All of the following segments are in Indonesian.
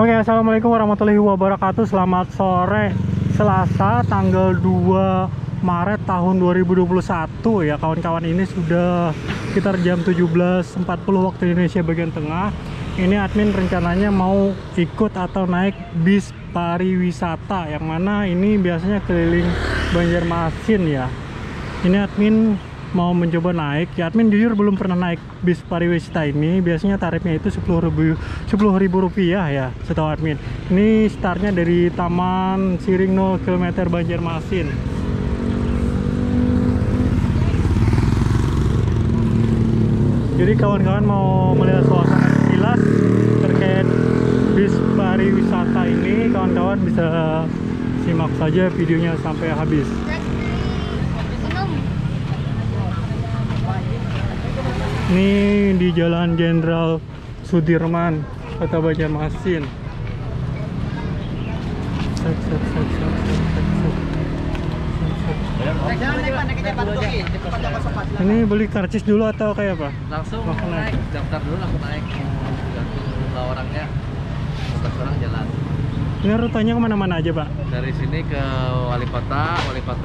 Oke, assalamualaikum warahmatullahi wabarakatuh. Selamat sore, Selasa tanggal 2 Maret tahun 2021 ya kawan-kawan. Ini sudah sekitar jam 17.40 waktu Indonesia bagian tengah. Ini admin rencananya mau ikut atau naik bis pariwisata, yang mana ini biasanya keliling Banjarmasin ya. Ini admin mau mencoba naik ya. Admin jujur belum pernah naik bis pariwisata ini. Biasanya tarifnya itu 10.000 rupiah ya, setahu admin. Ini startnya dari Taman Siring 0 km Banjarmasin. Jadi kawan-kawan mau melihat suasana sekilas terkait bis pariwisata ini, kawan-kawan bisa simak saja videonya sampai habis. Ini di Jalan Jenderal Sudirman, Kota Banjarmasin. Ini beli karcis dulu atau kayak apa? Langsung naik, daftar dulu langsung naik. Gantung jumlah orangnya, 15 orang jalan. Ini rutenya kemana-mana aja, Pak? Dari sini ke Wali Kota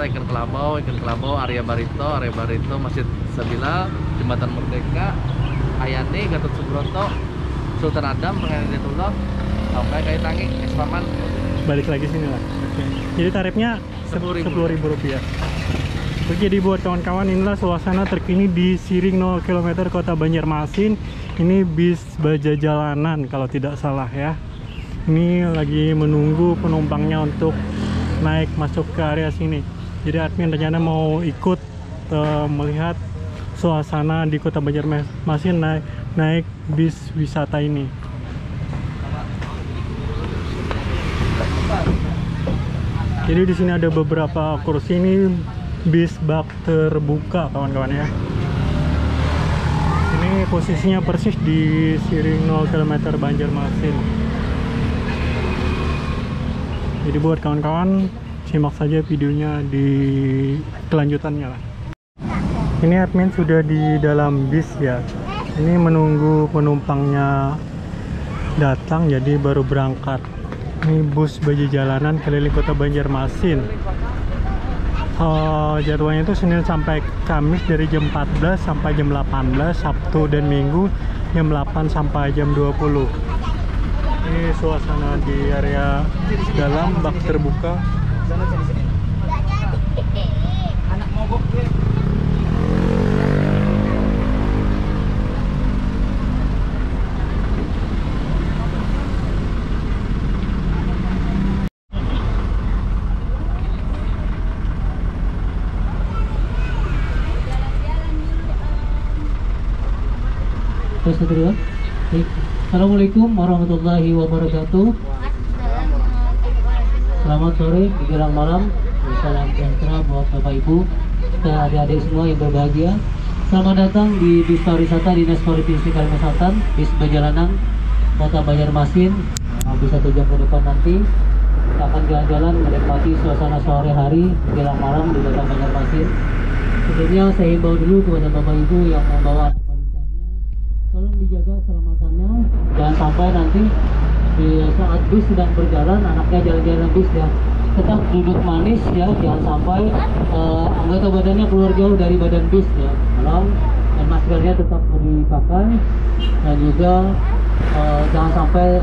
Ikan Kelabau, Arya Barito, Masjid Sabila, Jembatan Merdeka, Ayani, Gatot Subroto, Sultan Adam, Pengadilan Jatullah, sampai Kaitangi, Espaman. Balik lagi sini lah. Oke. Jadi tarifnya 10.000 rupiah. Oke, jadi buat kawan-kawan, inilah suasana terkini di Siring 0 km Kota Banjarmasin. Ini bis baja jalanan kalau tidak salah ya. Ini lagi menunggu penumpangnya untuk naik masuk ke area sini. Jadi admin rencana mau ikut melihat suasana di Kota Banjarmasin naik bis wisata ini. Jadi di sini ada beberapa kursi, ini bis bak terbuka kawan-kawan ya. Ini posisinya persis di Siring 0 km Banjarmasin. Jadi buat kawan-kawan simak saja videonya di kelanjutannya lah. Ini admin sudah di dalam bis ya. Ini menunggu penumpangnya datang, jadi baru berangkat. Ini bus baja jalanan keliling Kota Banjarmasin. Jadwalnya itu Senin sampai Kamis dari jam 14 sampai jam 18, Sabtu dan Minggu jam 8 sampai jam 20. Ini suasana di area dalam bak terbuka. Assalamualaikum warahmatullahi wabarakatuh. Selamat sore menjelang malam. Salam sejahtera buat Bapak Ibu dan adik-adik semua yang berbahagia. Selamat datang di bis pariwisata Dinas Provinsi Kalimantan Selatan, bis perjalanan Kota Banjarmasin. Bisa 1 jam ke depan nanti kita akan jalan-jalan menikmati suasana sore hari menjelang malam di Kota Banjarmasin. Sebelumnya saya himbau dulu kepada Bapak Ibu yang membawa tolong dijaga keselamatannya, jangan sampai nanti di saat bis sedang berjalan anaknya jalan-jalan bis ya, tetap duduk manis ya, jangan sampai anggota badannya keluar jauh dari badan bis ya, tolong, dan maskernya tetap dipakai, dan juga jangan sampai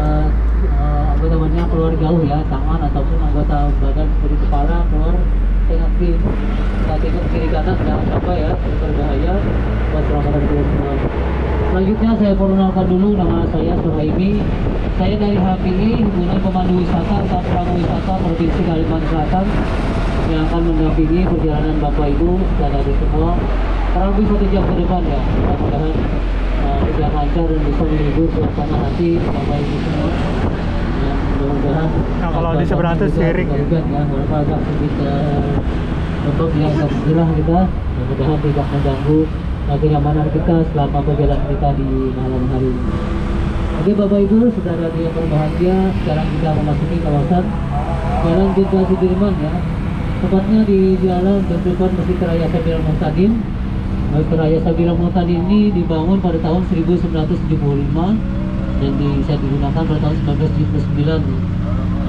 anggota badannya keluar jauh ya, tangan ataupun anggota badan seperti kepala keluar, tengok kiri kanan jangan sampai ya, berbahaya buat keselamatan kita semua. Selanjutnya saya perkenalkan dulu, nama saya Suhaimi. Saya dari HPI, Himpunan Pemandu Wisata atau Pramu Wisata Provinsi Kalimantan Selatan, yang akan mendampingi perjalanan Bapak Ibu dan adik semua kurang lebih 1 jam ke depan ya. Mudah-mudahan berjalan lancar dan bisa menghibur suasana hati Bapak Ibu semua. Ya, mudah-mudahan. Nah, kalau di seberang itu Siring ya, walaupun agak sedikit untuk yang agak jelas kita, mudah-mudahan tidak mengganggu kenyamanan kita selama perjalanan kita di malam hari ini. Oke Bapak Ibu, saudara yang berbahagia, sekarang kita memasuki kawasan Jalan Jenderal Sudirman ya. Tepatnya di Jalan Jenderal Masjid Raya Sabilul Muhtadin. Masjid Raya Sabilul Muhtadin ini dibangun pada tahun 1975 dan bisa digunakan pada tahun 1979.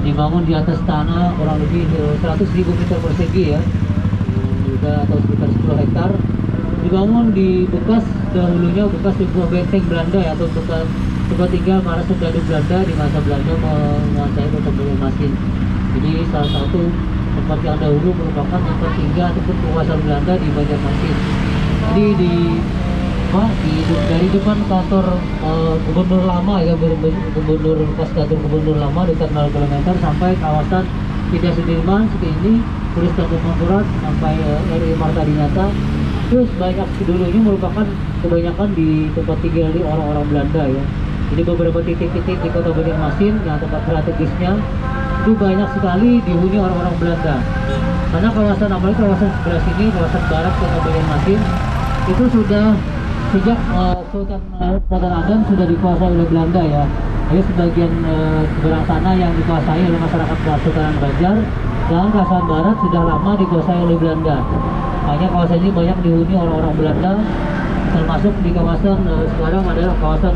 Dibangun di atas tanah kurang lebih 100.000 meter persegi ya, juga atau sekitar 10 hektar. Dibangun di bekas dahulunya bekas sebuah benteng Belanda ya, atau bekas tempat tinggal para serdadu Belanda di masa Belanda menguasai Kota Banjarmasin. Jadi salah satu tempat yang dahulu merupakan tempat tinggal ataupun kekuasaan Belanda di Banjarmasin. Jadi dari depan kantor gubernur lama ya, gubernur bekas kantor gubernur lama dekat 0 km sampai kawasan Tidak Sudirman seperti ini, terus Kampung Mangkurat sampai RI Marta Dinata. Terus banyak dulunya merupakan kebanyakan di tempat tinggal di orang-orang Belanda ya. Jadi beberapa titik-titik di Kota Banjarmasin yang tempat strategisnya itu banyak sekali dihuni orang-orang Belanda. Karena kawasan apalagi kawasan sebelah sini, kawasan barat Kota Banjarmasin itu sudah sejak Sultan Adam sudah dikuasai oleh Belanda ya. Jadi sebagian seberang sana yang dikuasai oleh masyarakat Sultan Banjar, dan kawasan barat sudah lama dikuasai oleh Belanda. Hanya kawasan ini banyak dihuni orang-orang Belanda, termasuk di kawasan sekarang adalah kawasan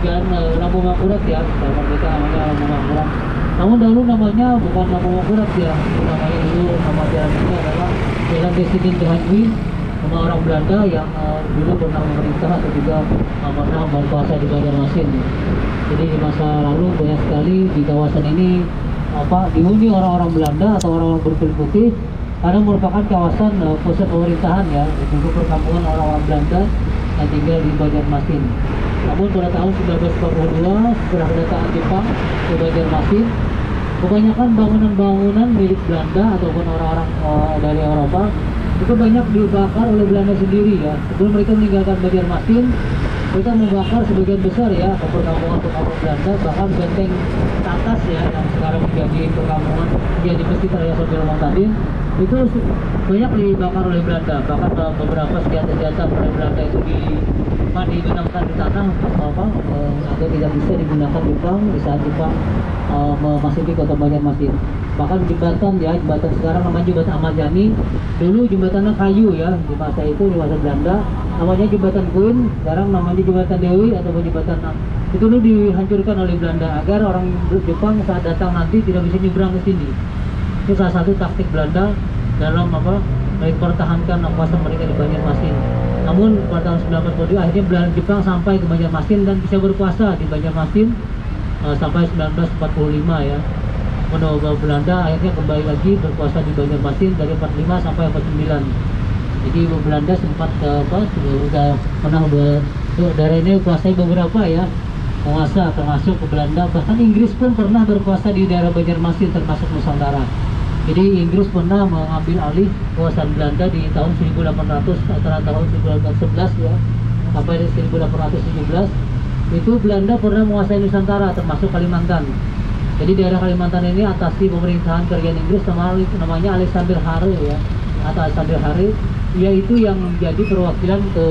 yang Lampung Mangkurat ya, kalau kita namanya Lampung Mangkurat. Namun dahulu namanya bukan Lampung Mangkurat ya, namanya dulu nama jalan ini adalah Jalan Desiden Dehanwi, nama orang Belanda yang dulu pernah memerintah atau juga pernah berkuasa di Banjarmasin. Jadi di masa lalu banyak sekali di kawasan ini dihuni orang-orang Belanda atau orang-orang berkulit putih, karena merupakan kawasan pusat pemerintahan ya, untuk perkampungan orang-orang Belanda yang tinggal di Banjarmasin. Namun pada tahun 1942 setelah kedatangan Jepang ke Banjarmasin, kebanyakan bangunan-bangunan milik Belanda ataupun orang-orang dari Eropa itu banyak dibakar oleh Belanda sendiri ya. Sebelum mereka meninggalkan Banjarmasin, mereka membakar sebagian besar ya perkampungan Belanda, bahkan benteng atas ya yang sekarang menjadi perkampungan jadi Masjid Raya Sambil Tadin itu banyak dibakar oleh Belanda. Bahkan beberapa senjata-senjata Belanda itu dibenamkan di tanah agar tidak bisa digunakan Jepang di saat Jepang memasuki Kota Banjarmasin. Bahkan jembatan sekarang namanya jembatan Ahmad Yani, dulu jembatannya kayu ya, di masa itu di masa Belanda namanya jembatan Kuin, sekarang namanya jembatan Dewi atau jembatan itu dulu dihancurkan oleh Belanda agar orang Jepang saat datang nanti tidak bisa nyebrang ke sini. Itu salah satu taktik Belanda dalam mempertahankan kawasan mereka di Banjarmasin. Namun pada tahun 1942 akhirnya Belanda Jepang sampai ke Banjarmasin dan bisa berkuasa di Banjarmasin sampai 1945 ya. Menolak Belanda akhirnya kembali lagi berkuasa di Banjarmasin dari 45 sampai 49. Jadi Belanda sempat sudah pernah daerah ini kuasai beberapa ya penguasa, termasuk ke Belanda. Bahkan Inggris pun pernah berkuasa di daerah Banjarmasin termasuk Nusantara. Jadi Inggris pernah mengambil alih kekuasaan Belanda di tahun 1800 antara tahun 1911 ya sampai 1817. Itu Belanda pernah menguasai Nusantara termasuk Kalimantan. Jadi daerah Kalimantan ini atasi pemerintahan kerajaan Inggris namanya Alexander Harre ya, atau Alexander Harre, yaitu yang menjadi perwakilan ke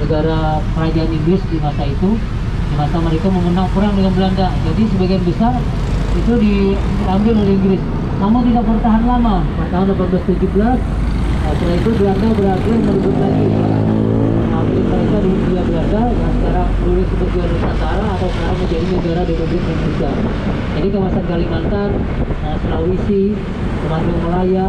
negara kerajaan Inggris di masa itu, di masa mereka memenang perang dengan Belanda. Jadi sebagian besar itu diambil oleh Inggris, namun tidak bertahan lama. Pada tahun 1817 setelah itu Belanda berakhir merebut lagi mereka di Hindia Belanda yang sekarang dulu sebagai Nusantara atau sekarang menjadi negara Republik Indonesia. Jadi kawasan Kalimantan, Sulawesi, Sumatera Malaya,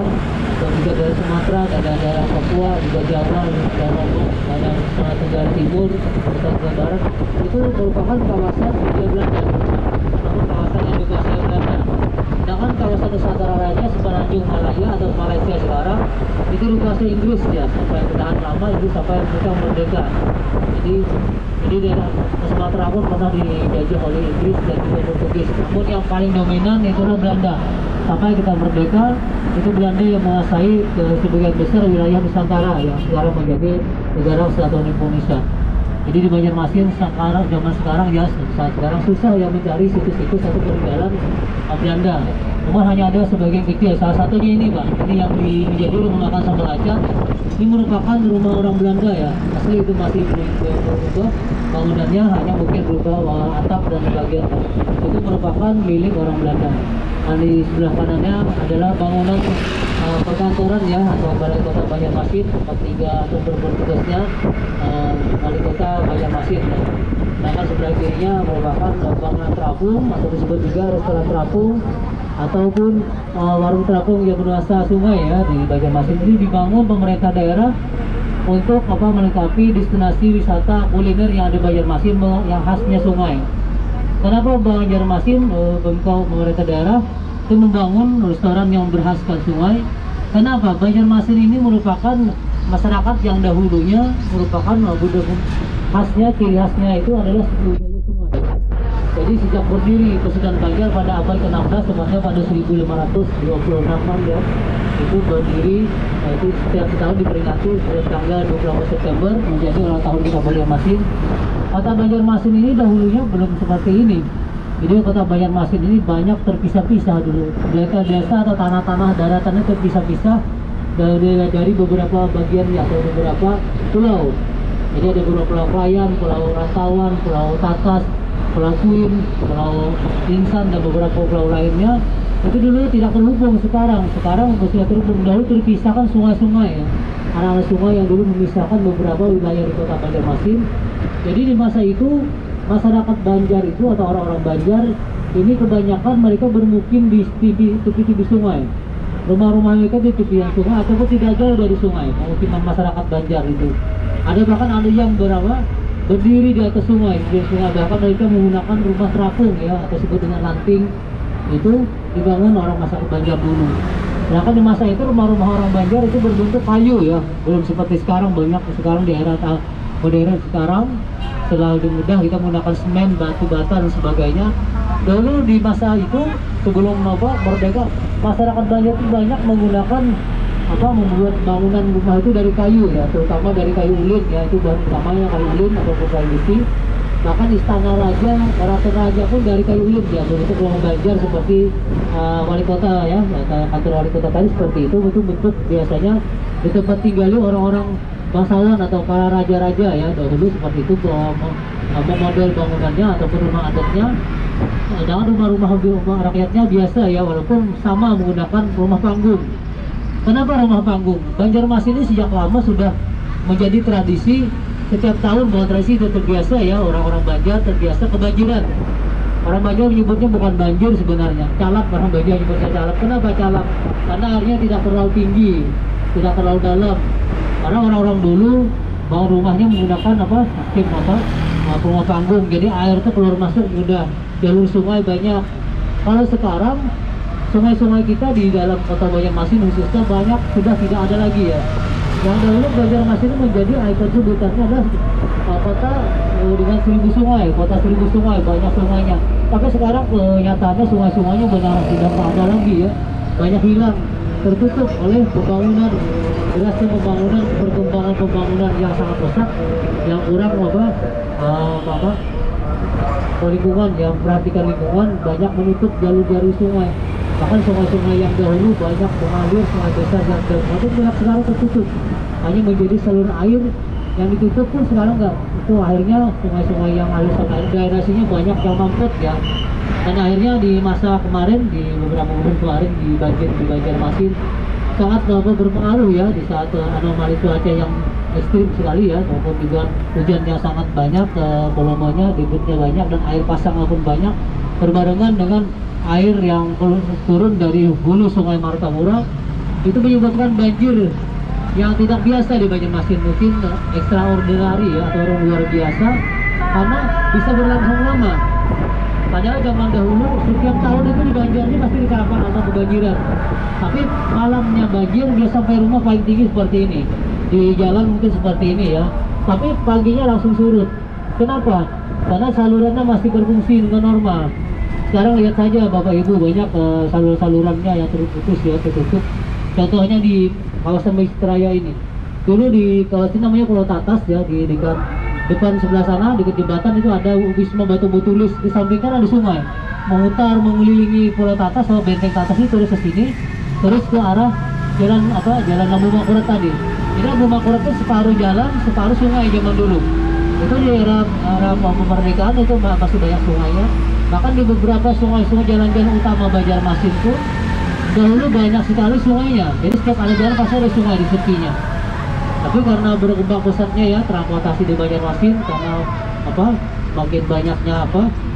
dan juga dari Sumatera, dan daerah Papua, juga Jawa, dan Lombok, dan Nusa Tenggara Timur, Nusa Tenggara Barat itu merupakan kawasan Hindia Belanda, namun kawasan yang dikuasai Belanda. Sedangkan kawasan Nusantara lainnya semenanjung Malaya atau Malaysia sekarang itu dikuasai Inggris ya, sampai bertahan lama itu sampai mereka merdeka. Jadi daerah Sumatera pun pernah dijajah oleh Inggris dan juga Portugis. Namun yang paling dominan itu adalah Belanda. Sampai kita merdeka itu Belanda yang menguasai sebagian besar wilayah Nusantara yang sekarang menjadi negara kesatuan Indonesia. Jadi di Banjarmasin zaman sekarang ya, saat sekarang susah ya mencari situs-situs atau peninggalan Belanda. Cuma hanya ada sebagian kecil. Salah satunya ini Pak, ini yang menjadi rumah makan Sambal Aca. Ini merupakan rumah orang Belanda ya. Asli itu masih berubah. Bangunannya hanya mungkin berubah atap dan bagian itu merupakan milik orang Belanda. Nah, di sebelah kanannya adalah bangunan perkantoran ya, atau Balai Kota Banjarmasin, tempat 3 atau bertugasnya Wali Kota Banjarmasin. Sedangkan sebelah kirinya merupakan bangunan terapung atau disebut juga restoran terapung ataupun warung terapung yang bernuansa sungai ya di Banjarmasin. Ini dibangun pemerintah daerah untuk melengkapi destinasi wisata kuliner yang ada di Banjarmasin yang khasnya sungai. Kenapa Banjarmasin pemerintah daerah itu membangun restoran yang berkhaskan sungai? Kenapa? Banjarmasin ini merupakan masyarakat yang dahulunya merupakan budaya khasnya, ciri khasnya itu adalah budaya sungai. Jadi sejak berdiri Kesultanan Banjar pada abad ke-16, tepatnya pada 1526 ya, itu berdiri, itu setiap tahun diperingati setiap tanggal 28 September menjadi ulang tahun Kota Banjarmasin. Kota Banjarmasin ini dahulunya belum seperti ini. Jadi Kota Banjarmasin ini banyak terpisah-pisah dulu. Desa-desa atau tanah-tanah daratannya terpisah-pisah dari beberapa bagian atau beberapa pulau. Jadi ada beberapa pulau Klayan, pulau Rantauan, pulau Takas, pulau Kuin, pulau Insan dan beberapa pulau lainnya. Itu dulu tidak terhubung. Sekarang sudah terhubung. Dahulu terpisahkan sungai-sungai ya. Anak-anak sungai yang dulu memisahkan beberapa wilayah di Kota Banjarmasin. Jadi di masa itu masyarakat Banjar itu atau orang-orang Banjar ini kebanyakan mereka bermukim di tepi-tepi sungai. Rumah-rumah mereka di tepian sungai ataupun tidak jauh dari sungai. Pemukiman masyarakat Banjar itu. Ada yang berdiri di atas sungai, bahkan mereka menggunakan rumah terapung ya atau disebut dengan lanting. Itu dibangun orang masyarakat Banjar dulu. Sedangkan di masa itu rumah-rumah orang Banjar itu berbentuk kayu ya, belum seperti sekarang. Banyak sekarang di era modern sekarang setelah lebih mudah kita menggunakan semen, batu bata dan sebagainya. Dulu di masa itu sebelum merdeka, masyarakat Banjar itu banyak menggunakan membuat bangunan rumah itu dari kayu ya, terutama dari kayu ulin ya, itu bahan utamanya kayu ulin ataupun kayu besi. Bahkan istana raja, ratu raja pun dari kayu ulin ya, bentuk rumah Banjar seperti wali kota ya, kantor wali kota tadi seperti itu bentuk biasanya di tempat tinggalnya orang-orang bangsawan atau para raja-raja ya, dahulu seperti itu model bangunannya ataupun rumah adatnya. Jangan rumah rakyatnya biasa ya, walaupun sama menggunakan rumah panggung. Kenapa rumah panggung? Banjarmasin ini sejak lama sudah menjadi tradisi. Setiap tahun bahwa tradisi itu terbiasa ya, orang-orang Banjar terbiasa kebanjiran. Orang Banjar menyebutnya bukan banjir sebenarnya, calap. Orang Banjar menyebutnya calap. Kenapa calap? Karena airnya tidak terlalu tinggi, tidak terlalu dalam. Karena orang-orang dulu bangun rumahnya menggunakan sistem rumah panggung. Jadi air itu keluar masuk mudah, jalur sungai banyak. Kalau sekarang sungai-sungai kita di dalam Kota Banjarmasin khususnya banyak sudah tidak ada lagi ya. Yang dahulu Banjarmasin menjadi ikon sebutannya adalah kota dengan 1000 sungai, kota 1000 sungai, banyak sungainya. Tapi sekarang kenyataannya sungai-sungainya benar tidak ada lagi ya, banyak hilang, tertutup oleh pembangunan, derasnya perkembangan pembangunan yang sangat pesat, yang kurang lingkungan, yang perhatikan lingkungan, banyak menutup jalur-jalur sungai. Bahkan sungai-sungai yang dahulu banyak mengalir, sungai besar yang dahulu banyak sekarang tertutup, hanya menjadi saluran air yang ditutup pun sekarang enggak. Itu akhirnya sungai-sungai yang aliran air drainasinya banyak yang mampet ya. Dan akhirnya di masa kemarin, di beberapa bulan kemarin di Banjarmasin sangat berpengaruh ya, di saat anomali cuaca yang ekstrim sekali ya, maupun juga hujannya sangat banyak, volumenya, debitnya banyak, dan air pasang pun banyak, berbarengan dengan air yang turun dari hulu Sungai Martapura, itu menyebabkan banjir yang tidak biasa di Banjarmasin, mungkin extraordinary ya, atau luar biasa, karena bisa berlangsung lama. Padahal zaman dahulu setiap tahun itu di Banjar ini pasti dikatakan atau kebanjiran, tapi malamnya banjir dia sampai rumah paling tinggi seperti ini, di jalan mungkin seperti ini ya, tapi paginya langsung surut. Kenapa? Karena salurannya masih berfungsi dengan normal. Sekarang lihat saja Bapak Ibu, banyak saluran-salurannya yang terputus ya, tertutup. Contohnya di kawasan Masjid Raya ini. Dulu di kawasan namanya Pulau Tatas ya, di dekat depan sebelah sana, dekat jembatan itu ada Wisma Batu Butulis. Di samping kan ada sungai. Memutar mengelilingi Pulau Tatas atau Benteng Tatas itu terus ke sini, terus ke arah jalan Lampu Makurat tadi. Jadi Lampu Makurat itu separuh jalan, separuh sungai zaman dulu. Itu di era kemerdekaan itu masih banyak sungainya. Bahkan di beberapa sungai-sungai jalan-jalan utama Banjarmasin itu dahulu banyak sekali sungainya. Jadi setiap ada jalan pasti ada sungai di tepinya. Tapi karena berkembang pesatnya ya transportasi di Banjarmasin, karena makin banyaknya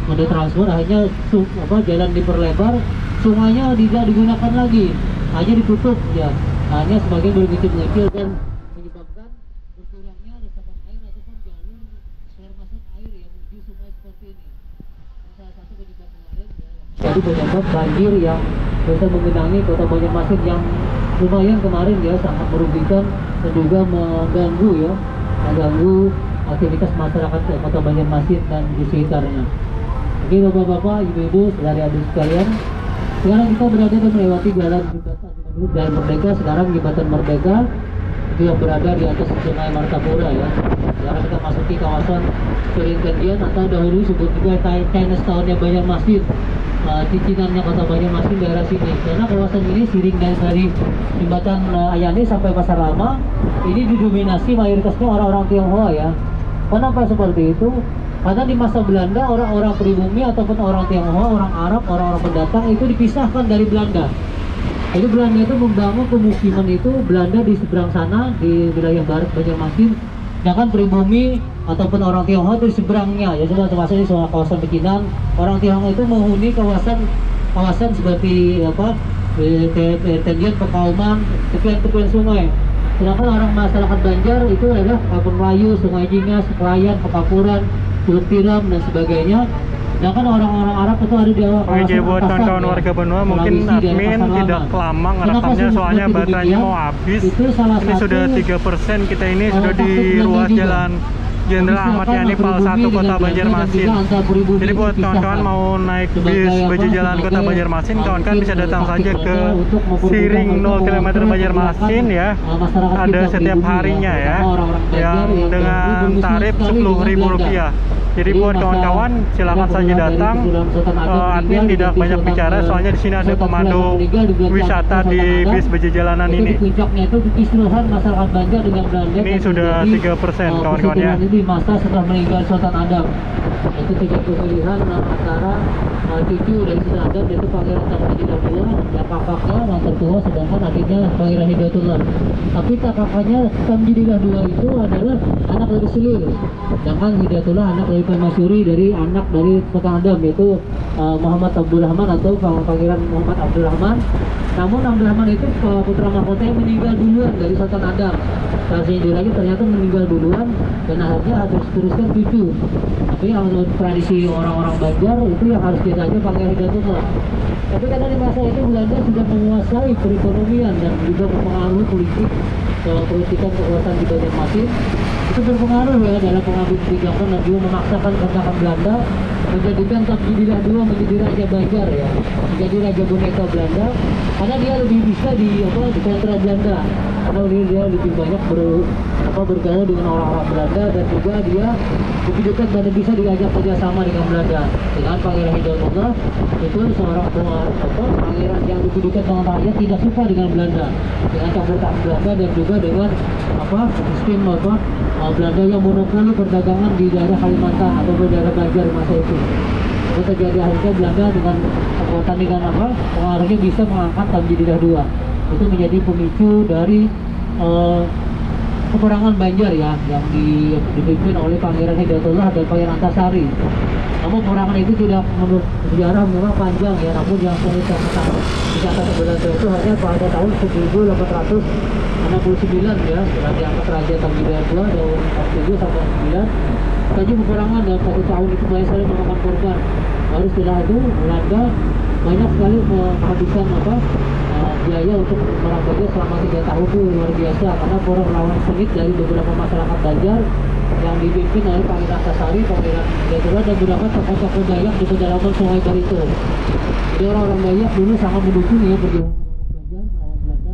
moda transport, akhirnya jalan diperlebar, sungainya tidak digunakan lagi, hanya ditutup ya, hanya sebagian berkecil-kecil dan menyebabkan berkurangnya resapan air ataupun jalur keluar masuk air yang menuju sungai seperti ini. Salah satu penyebab kemarin ya, jadi penyebab banjir yang bisa mengenangi kota Banjarmasin yang lumayan kemarin ya, sangat merugikan dan juga mengganggu aktivitas masyarakat kota Banjarmasin dan di sekitarnya. Oke bapak-bapak, ibu-ibu, saudara-saudari sekalian, sekarang kita berada dan melewati jalan Merdeka. Sekarang jembatan Merdeka itu yang berada di atas Sungai Martapura ya. Sekarang kita masuki kawasan Ciringkendian atau dahulu disebut juga Chinatown-nya Banjarmasin, cicinannya kota Banjarmasin daerah sini. Karena kawasan ini siring dari jembatan Ayani sampai Pasar Lama ini didominasi mayoritasnya orang-orang Tionghoa ya. Kenapa seperti itu? Karena di masa Belanda orang-orang pribumi ataupun orang Tionghoa, orang Arab, orang-orang pendatang itu dipisahkan dari Belanda. Jadi Belanda itu membangun pemukiman itu Belanda di seberang sana di wilayah barat Banjarmasin, sedangkan pribumi ataupun orang Tionghoa itu di seberangnya. Ya sudah termasuk di kawasan pecinan. Orang Tionghoa itu menghuni kawasan seperti Tendian, Pekauman, tepian-tepian sungai. Sedangkan orang masyarakat Banjar itu adalah Kampung Melayu, Sungai Jingas, Kelayan, Pekapuran, Teluk Tiram dan sebagainya. Sedangkan orang-orang Arab itu ada di Oke, buat kawan-kawan warga Benua, mungkin admin tidak lama ngerekamnya soalnya baterainya mau habis. Ini sudah 3%, kita ini sudah di ruas jalan Jenderal Ahmad Yani Pal 1 Kota Banjarmasin. Jadi buat kawan-kawan mau naik bis Bajajalan Kota Banjarmasin, kawan-kawan bisa datang saja ke Siring 0 km Banjarmasin ya. Ada setiap harinya ya, yang dengan tarif Rp10.000. Jadi buat kawan-kawan silakan saja datang. Admin tidak banyak bicara soalnya di sini ada pemandu wisata di bis Bajajalanan ini. Puncaknya itu keistimewaan masyarakat Banjar dengan Belanda. Ini sudah 3% kawan-kawan ya. Di masa setelah meninggal Sultan Adam, itu tiga pemilihan antara cucu dari Sultan Adam yaitu Pangeran Tamjidillah II yang kakaknya yang tertua, sedangkan adiknya Pangeran Hidayatullah. Tapi kakaknya Tamjidillah II itu adalah anak dari Selir, sedangkan Hidayatullah anak dari Permaisuri dari anak dari Sultan Adam yaitu Muhammad Abdul Rahman atau Pangeran Muhammad Abdul Rahman. Namun Abdul Rahman itu putra mahkota yang meninggal duluan dari Sultan Adam. Selanjutnya lagi ternyata meninggal duluan dan akhirnya harus teruskan cucu. Tapi yang tradisi orang-orang Banjar itu yang harus dijaga Pangeran Hidayatullah. Tapi karena di masa itu Belanda sudah menguasai perekonomian dan juga mempengaruhi politikan kekuasaan di Banjarmasin, itu berpengaruh ya dalam pengambil kebijakan dan juga memaksakan kedatangan Belanda menjadikan Tamjidillah II menjadi Raja Banjar ya, menjadi Raja Boneka Belanda, karena dia lebih bisa di kontra Belanda, karena dia lebih banyak bergaul dengan orang-orang Belanda dan juga dia lebih dekat dan bisa diajak kerjasama dengan Belanda. Dengan Pangeran Hidayatullah itu seorang pangeran yang lebih dekat dengan rakyat, tidak suka dengan Belanda, dengan campur tangan Belanda dan juga dengan sistem Belanda yang monopoli perdagangan di daerah Kalimantan atau di daerah Banjar masa itu. Itu terjadi akhirnya Belanda dengan kekuatan dengan pengaruhnya bisa mengangkat Tamjidillah II. Itu menjadi pemicu dari peperangan Banjar ya, yang dipimpin oleh Pangeran Hidayatullah dan Pangeran Antasari. Namun peperangan itu tidak menurut sejarah memang panjang ya, namun yang sulit dicatat sebenarnya itu hanya pada tahun 1869 ya, setelah diangkat Raja Tamjidillah II tahun 47 sampai 9. Saja peperangan dalam 1 tahun itu banyak sekali memakan korban. Baru setelah itu Belanda banyak sekali menghabiskan biaya untuk merampoknya selama 3 tahun itu luar biasa, karena para lawan sengit dari beberapa masyarakat Banjar yang dipimpin oleh Pangeran Antasari, Pangeran Hidayatullah dan beberapa tokoh-tokoh Dayak di pedalaman Sungai Barito. Jadi orang-orang Dayak dulu sangat mendukung ya perjuangan Banjar melawan Belanda,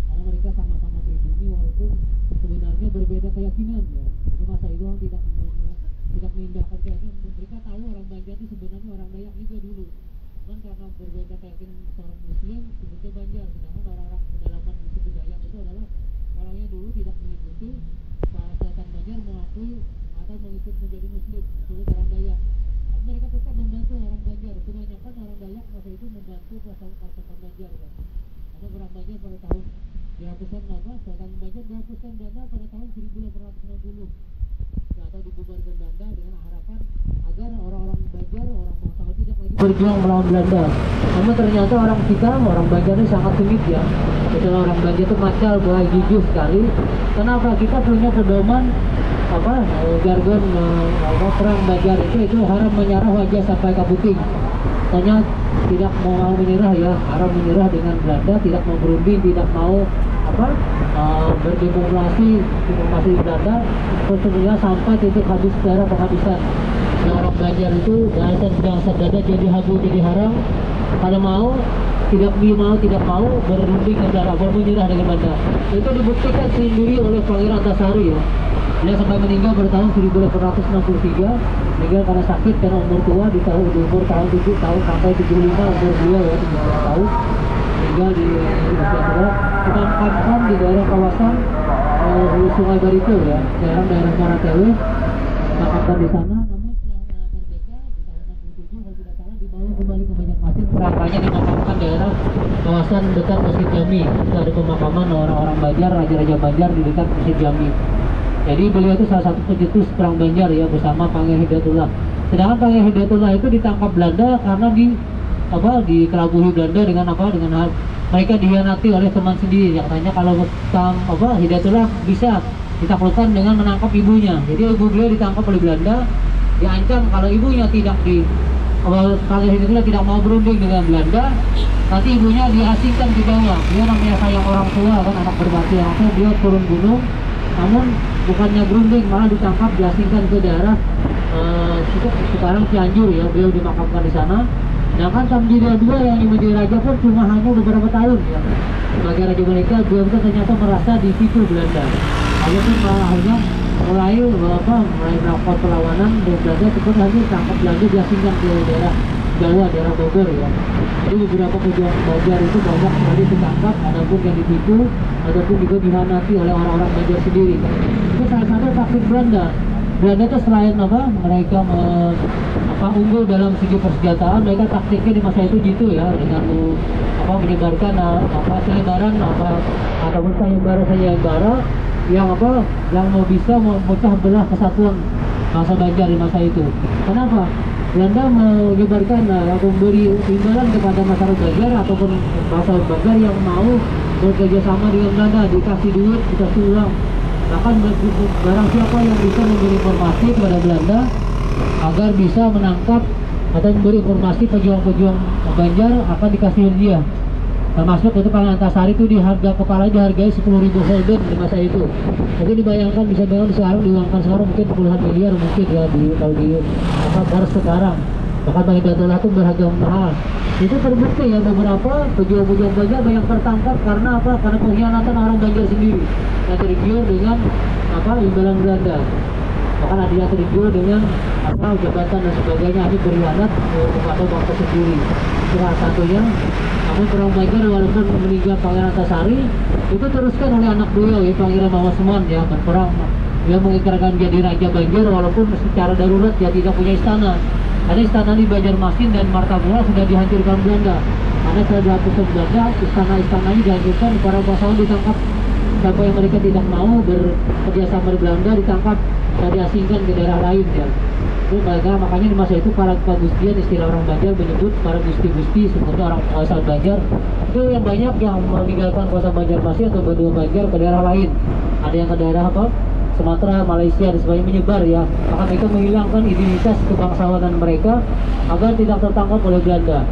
karena mereka sama-sama pribumi walaupun sebenarnya berbeda keyakinan ya. Jadi masa itu orang tidak mengindahkan keyakinan. Mereka tahu orang Banjar itu sebenarnya orang Dayak juga dulu. Cuman karena berbeda keyakinan seorang Muslim sebutnya Banjar, sedangkan orang-orang pedalaman di suku Dayak itu adalah orang yang dulu tidak mengikuti Sultan Banjar mengakui atau mengikut menjadi Muslim, disebut orang Dayak. Tapi mereka tetap membantu orang Banjar. Kebanyakan orang Dayak masa itu membantu pasukan Banjar ya. Karena orang Banjar pada tahun dihapuskan Sultan Banjar dihapuskan Belanda pada tahun 1890. atau dibubarkan Belanda dengan harapan agar orang-orang Banjar, orang bangsawan tidak lagi berjuang melawan Belanda. Namun ternyata orang kita, orang Banjar ini sangat sengit ya. Setelah orang Banjar itu macal, mulai jujur sekali. Kenapa? Kita punya pedoman jargon perang Banjar itu haram menyerah wajah sampai ke puting. Tanya tidak mau menyerah ya, haram menyerah dengan Belanda, tidak mau berunding, tidak mau berdemokrasi di Belanda, sebenarnya sampai titik habis darah penghabisan. Nah, orang Banjar itu bangsa Belanda jadi habu jadi haram. Kalau mau tidak mau berunding dengan darah, mau menyerah dengan Belanda. Itu dibuktikan sendiri oleh Pangeran Antasari ya. Dia sampai meninggal pada tahun 1863, meninggal karena sakit dan umur tua di umur tahun 7 tahun sampai 75 umur beliau ya 70 tahun. Meninggal di usia tua. Kita makamkan di daerah kawasan Sungai Barito ya, daerah Maratewe. Makamkan di sana. Namun setelah merdeka di tahun 67 kalau tidak salah dibawa kembali ke Banjarmasin. Kerangkanya dimakamkan daerah kawasan dekat Masjid Jami. Itu ada pemakaman orang-orang Banjar, raja-raja Banjar di dekat Masjid Jami. Jadi beliau itu salah satu pencetus perang Banjar ya bersama Pangeran Hidayatullah. Sedangkan Pangeran Hidayatullah itu ditangkap Belanda karena dikelabuhi Belanda dengan mereka dihianati oleh teman sendiri. Yang katanya kalau Hidayatullah bisa ditaklukkan dengan menangkap ibunya. Jadi ibu beliau ditangkap oleh Belanda, diancam kalau ibunya Pangeran Hidayatullah tidak mau berunding dengan Belanda, nanti ibunya diasingkan ke Jawa. Dia namanya sayang orang tua kan, anak berbakti orang tua, dia turun gunung. Namun bukannya berunding, malah ditangkap diasingkan ke daerah sekarang Cianjur ya. Beliau dimakamkan di sana. Sedangkan Samjira II yang menjadi raja pun cuma hanya beberapa tahun ya. Sebagai raja mereka, beliau ternyata merasa ditipu Belanda. Walaupun akhirnya mulai melakukan perlawanan dengan Belanda, cukup hanya ditangkap Belanda diasingkan ke daerah Jawa, daerah Bogor ya. Jadi beberapa pejuang Banjar itu banyak sekali ditangkap, ataupun yang ditipu, ataupun juga dihianati oleh orang-orang Banjar sendiri. Itu salah satu taktik Belanda. Belanda itu selain mereka unggul dalam segi persenjataan, mereka taktiknya di masa itu gitu ya, dengan menyebarkan selebaran ataupun sayembara yang mau bisa memecah belah kesatuan bangsa Banjar di masa itu. Kenapa? Belanda menyebarkan memberi imbalan kepada masyarakat Banjar ataupun bangsa Banjar yang mau bekerja sama dengan Belanda, dikasih duit, dikasih uang. Bahkan barang siapa yang bisa memberi informasi kepada Belanda agar bisa menangkap atau memberi informasi pejuang-pejuang Banjar akan dikasih hadiah. Termasuk itu Pangeran Antasari itu kepala dihargai 10.000 gulden di masa itu. Jadi dibayangkan bisa sekarang diuangkan sekarang mungkin puluhan miliar mungkin ya kalau di baru sekarang. Bahkan Pangeran Hidayatullah itu berharga mahal. Itu terbukti ya beberapa pejuang-pejuang Banjar banyak tertangkap karena karena pengkhianatan orang Banjar sendiri yang tergiur dengan imbalan Belanda. Bahkan ada yang tergiur dengan jabatan dan sebagainya, ini berkhianat kepada bangsa sendiri. Salah satunya, namun perang Banjar walaupun meninggal Pangeran Antasari itu teruskan oleh anak beliau ya Pangeran Mawasman ya berperang. Dia mengikrarkan jadi raja Banjar walaupun secara darurat dia tidak punya istana. Ada istana di Banjarmasin dan Martapura sudah dihancurkan Belanda. Karena setelah dihapuskan Belanda, istana-istananya dihancurkan, para bangsawan ditangkap. Siapa yang mereka tidak mau bekerja sama di Belanda ditangkap dan diasingkan ke daerah lain ya. Itu makanya di masa itu para pagustian, istilah orang Banjar menyebut para gusti-gusti seperti orang asal Banjar itu yang banyak yang meninggalkan kuasa Banjarmasin atau berdua Banjar ke daerah lain. Ada yang ke daerah Sumatera, Malaysia dan sebagainya menyebar ya. Maka mereka menghilangkan identitas kebangsawanan mereka agar tidak tertangkap oleh Belanda.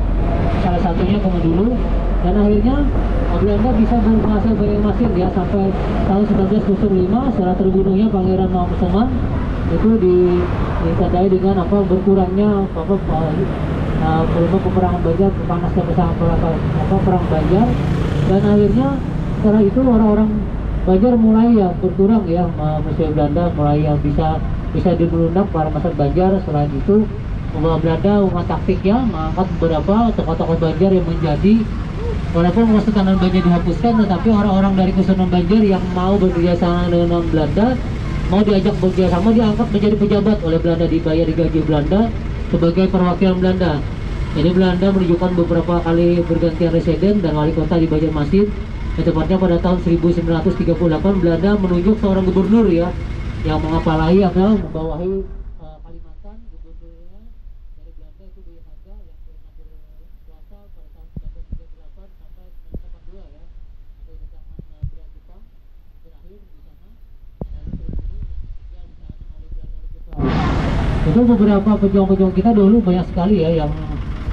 Salah satunya dulu dan akhirnya Belanda bisa menguasai Banjarmasin ya sampai tahun 1905 setelah terbunuhnya Pangeran Mawasman itu ditandai dengan berkurangnya peperangan Banjar, panasnya perang Banjar, dan akhirnya setelah itu orang-orang Banjar mulai berkurang ya, musuh Belanda mulai bisa dimelunak para masyarakat Banjar. Selain itu Belanda dengan taktiknya mengangkat beberapa tokoh-tokoh Banjar yang menjadi walaupun Kesultanan Banjar dihapuskan, tetapi orang-orang dari Kesultanan Banjar yang mau bekerja sama dengan Belanda, mau diajak bekerja sama, diangkat menjadi pejabat oleh Belanda, dibayar digaji Belanda sebagai perwakilan Belanda. Jadi Belanda menunjukkan beberapa kali bergantian residen dan wali kota di Banjarmasin. Tepatnya pada tahun 1938 Belanda menunjuk seorang gubernur ya yang mengepalai atau membawahi Kalimantan, gubernurnya dari Belanda itu Buya Haga yang pernah berkuasa pada tahun 1938 sampai 1982 ya, atau di tangan Belanda Jepang berakhir di sana, dan terbunuh dan ditahan oleh Belanda Jepang. Itu beberapa pejuang-pejuang kita dulu banyak sekali ya yang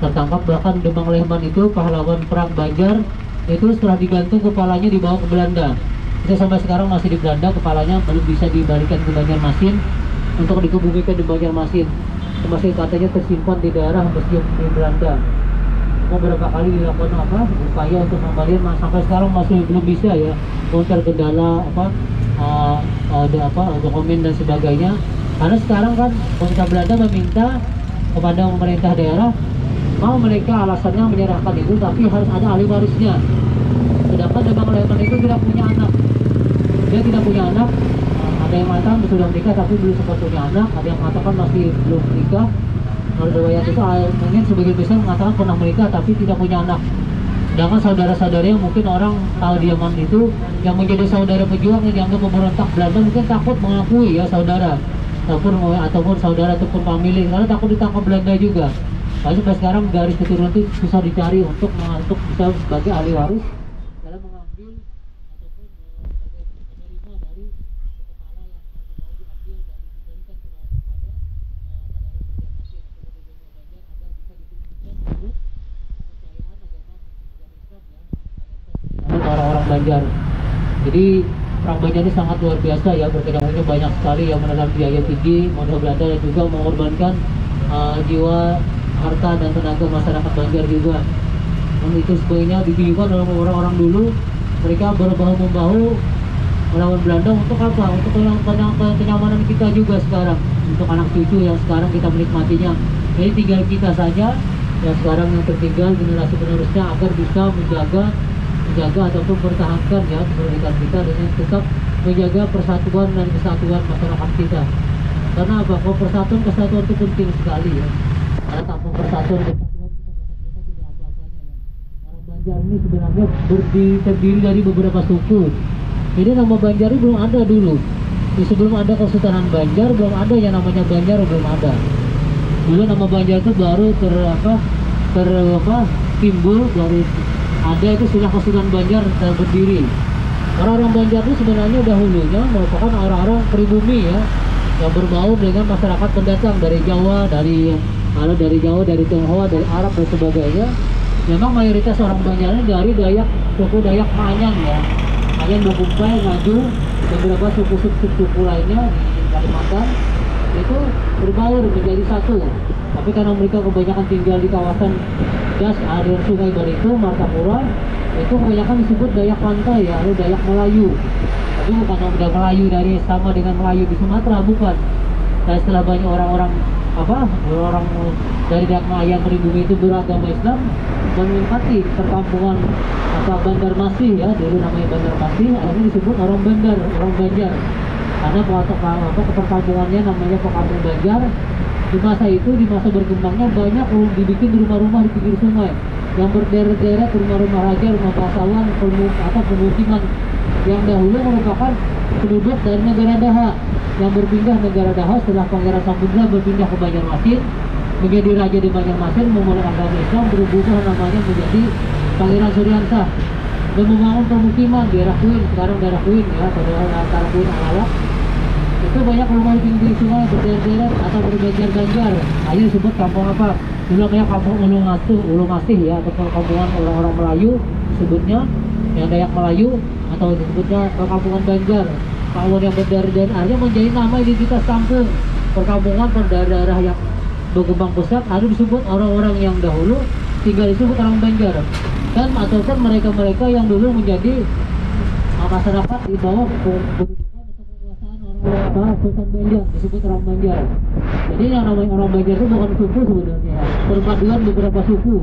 tertangkap, bahkan Demang Lehman itu pahlawan perang Banjar itu setelah digantung kepalanya dibawa ke Belanda. Itu sampai sekarang masih di Belanda, kepalanya belum bisa dibalikan ke Banjarmasin untuk dikebumikan di Banjarmasin. Masih katanya tersimpan di daerah museum di Belanda. Beberapa kali dilakukan upaya untuk mengembalikan, sampai sekarang masih belum bisa ya, terkendala dokumen dan sebagainya. Karena sekarang kan pemerintah Belanda meminta kepada pemerintah daerah, mau mereka alasannya menyerahkan itu tapi harus ada ahli warisnya. Sedangkan Demang Lehman itu tidak punya anak. Dia tidak punya anak. Ada yang mengatakan sudah menikah tapi belum sempat punya anak. Ada yang mengatakan masih belum menikah. Kalau riwayat itu mungkin sebagian besar mengatakan pernah menikah tapi tidak punya anak. Sedangkan saudara-saudara yang mungkin orang tahu di zaman itu yang menjadi saudara pejuang yang dianggap pemberontak Belanda mungkin takut mengakui ya saudara ataupun saudara ataupun famili, karena takut ditangkap Belanda juga. Lalu sampai sekarang garis keturunan itu susah dicari untuk bisa sebagai ahli waris dalam mengambil ataupun menerima dari kepala yang mau diambil dan diberikan kepada Banjarmasin atau Gubernur Banjar agar bisa ditujukan menurut kepercayaan agama Islam ya, orang-orang Banjar. Jadi perang Banjar ini sangat luar biasa ya, berkedahnya banyak sekali yang menelan biaya tinggi, modal Belanda dan juga mengorbankan jiwa, harta dan tenaga masyarakat Banjar juga. Dan itu sebenarnya ditujukan oleh orang-orang dulu, mereka berbahu-membahu melawan Belanda untuk apa? Untuk kenyamanan kita juga sekarang, untuk anak cucu yang sekarang kita menikmatinya. Jadi tinggal kita saja yang sekarang yang tertinggal generasi penerusnya agar bisa menjaga ataupun mempertahankan ya kemerdekaan kita dengan tetap menjaga persatuan dan kesatuan masyarakat kita. Karena apa? Kalau kesatuan itu penting sekali ya. Karena tanpa persatuan kesatuan kita tidak apa-apanya ya. Orang Banjar ini sebenarnya terdiri dari beberapa suku. Jadi nama Banjar ini belum ada dulu. Sebelum ada Kesultanan Banjar belum ada yang namanya Banjar, belum ada. Dulu nama Banjar itu baru timbul dari ada itu setelah Kesultanan Banjar berdiri. Orang-orang Banjar itu sebenarnya dahulunya merupakan orang-orang pribumi ya, yang berbaur dengan masyarakat pendatang dari Jawa, dari Tionghoa, dari Arab dan sebagainya. Memang mayoritas orang Banjar ini dari suku Dayak Manyang ya, Manyang, Bokumpai, Ngaju, dan beberapa suku lainnya di Kalimantan itu berbaur menjadi satu. Tapi karena mereka kebanyakan tinggal di kawasan das aliran Sungai Barito, Martapura, itu kebanyakan disebut Dayak Pantai ya, atau Dayak Melayu. Tapi bukan udah Melayu dari sama dengan Melayu di Sumatera, bukan. Dan setelah banyak orang dari Dayak Melayu pribumi itu beragama Islam menempati perkampungan atau Banjarmasin ya, dulu namanya Banjarmasin, akhirnya disebut orang Banjar. Karena perkampungannya namanya perkampung Banjar. Di masa berkembangnya banyak dibikin rumah-rumah di pinggir sungai yang berderet-deret, rumah-rumah raja, rumah bangsawan, pemukiman yang dahulu merupakan penduduk dari negara Daha yang berpindah negara Daha setelah Pangeran Samudra berpindah ke Banjarmasin menjadi raja di Banjarmasin, memulai agama Islam, berubah namanya menjadi Pangeran Suryansah dan membangun pemukiman di daerah Kuin, sekarang daerah Kuin ya, pada antara Kuin Alawak. Itu banyak rumah di pinggir sungai berderet-deret atau berbanjar-banjar. Akhirnya disebut kampung apa? Dulu namanya kampung Ulu Ngasih ya, atau perkampungan orang-orang Melayu sebutnya, yang Dayak Melayu, atau disebutnya perkampungan Banjar. Kalau yang berderet-deret akhirnya menjadi nama identitas kampung. Perkampungan pada daerah yang berkembang pesat harus disebut orang-orang yang dahulu tinggal disebut orang Banjar. Dan ataupun mereka-mereka yang dulu menjadi masyarakat di bawah Sultan Banjar, disebut orang Banjar. Jadi yang namanya orang Banjar itu bukan suku sebenarnya, perpaduan beberapa suku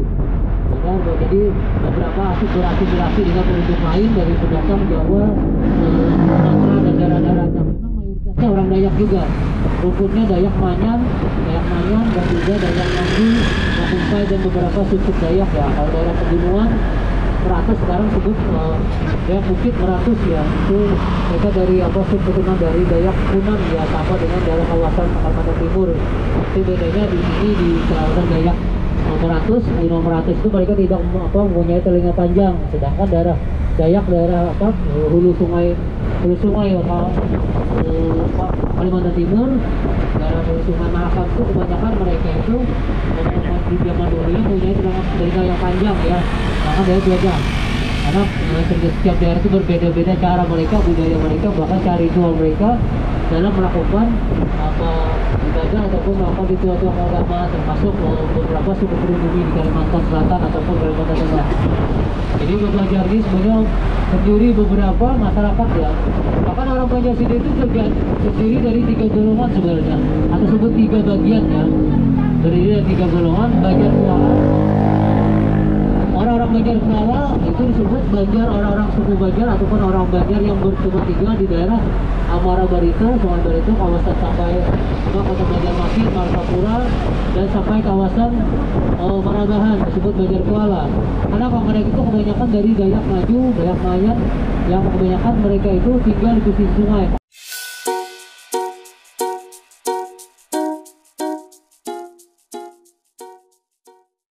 ya, jadi beberapa berasimilasi dengan penduduk lain dari pendatang Jawa, Sumatera dan daerah-daerah. Memang mayoritasnya orang Dayak juga, rukunnya Dayak Manyang dan juga Dayak Ngaju, Bokumpai dan beberapa suku Dayak ya. Kalau daerah pegunungan Meratus sekarang sebut Dayak Bukit Meratus ya. Itu mereka dari subketurunan dari Dayak Kunan ya, sama dengan daerah kawasan Kalimantan Timur. Itu bedanya di sini di selatan Dayak Meratus, di Meratus itu mereka tidak mempunyai telinga panjang, sedangkan daerah Dayak daerah hulu sungai Kalimantan Timur, daerah hulu sungai Mahakam itu kebanyakan mereka itu di zaman dulu mempunyai telinga yang panjang ya, bahkan daerah beda. Karena setiap daerah itu berbeda-beda cara mereka, budaya mereka, bahkan cara ritual mereka dalam melakukan ibadah ataupun melakukan ritual agama, termasuk beberapa suku pribumi di Kalimantan Selatan ataupun Kalimantan Tengah. Jadi Banjar ini sebenarnya terdiri beberapa masyarakat ya. Bahkan orang Banjar sendiri itu terdiri dari 3 golongan sebenarnya, atau sebut 3 bagian ya. Terdiri dari 3 golongan. Banjar Kuala, orang-orang Banjar Kuala itu disebut Banjar, orang-orang suku Banjar ataupun orang Banjar yang bertumbuh tinggal di daerah Amara Barito, Sungai Barito, kawasan sampai Kota Banjarmasin, Martapura, dan sampai kawasan Marabahan disebut Banjar Kuala. Karena mereka itu kebanyakan dari Dayak Maju, Dayak Mayan, yang kebanyakan mereka itu tinggal di pesisir sungai.